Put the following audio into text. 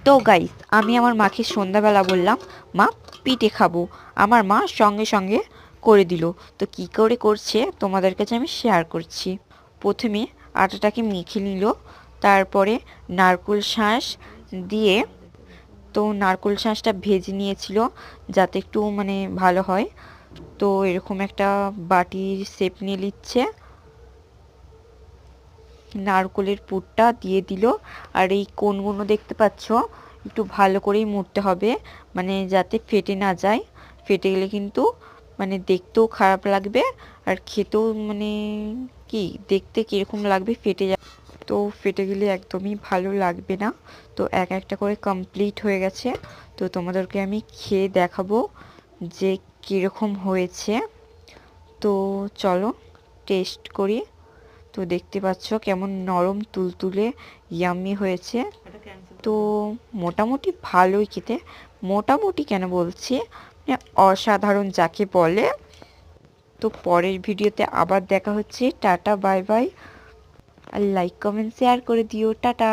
তো গাইস, আমি আমার মাকে সন্ধ্যাবেলা বললাম, মা পিঠে খাবো। আমার মা সঙ্গে সঙ্গে করে দিল। তো কি করে করছে তোমাদের কাছে আমি শেয়ার করছি। প্রথমে আটাটাকে মেখে নিল, তারপরে নারকেল শাঁস দিয়ে, তো নারকেল শাঁসটা ভেজে নিয়েছিল যাতে একটু মানে ভালো হয়। তো এরকম একটা বাটির শেপ নিয়ে নিচ্ছে, নারকোলের পুরটা দিয়ে দিল। আর এই কোণগুলো দেখতে পাচ্ছ, একটু ভালো করেই মুড়তে হবে, মানে যাতে ফেটে না যায়। ফেটে গেলে কিন্তু মানে দেখতেও খারাপ লাগবে, আর খেতেও মানে কি দেখতে কীরকম লাগবে, ফেটে যায়। তো ফেটে গেলে একদমই ভালো লাগবে না। তো এক একটা করে কমপ্লিট হয়ে গেছে। তো তোমাদেরকে আমি খেয়ে দেখাবো যে কীরকম হয়েছে। তো চলো টেস্ট করি। তো দেখতে পাচ্ছ কেমন নরম তুলতুলে ইয়াম্মি হয়েছে। তো মোটামুটি ভালোই খেতে, মোটামুটি কেন বলছি, মানে অসাধারণ যাকে বলে। তো পরের ভিডিওতে আবার দেখা হচ্ছে। Tata, bye bye. আর লাইক কমেন্ট শেয়ার করে দিও। টাটা।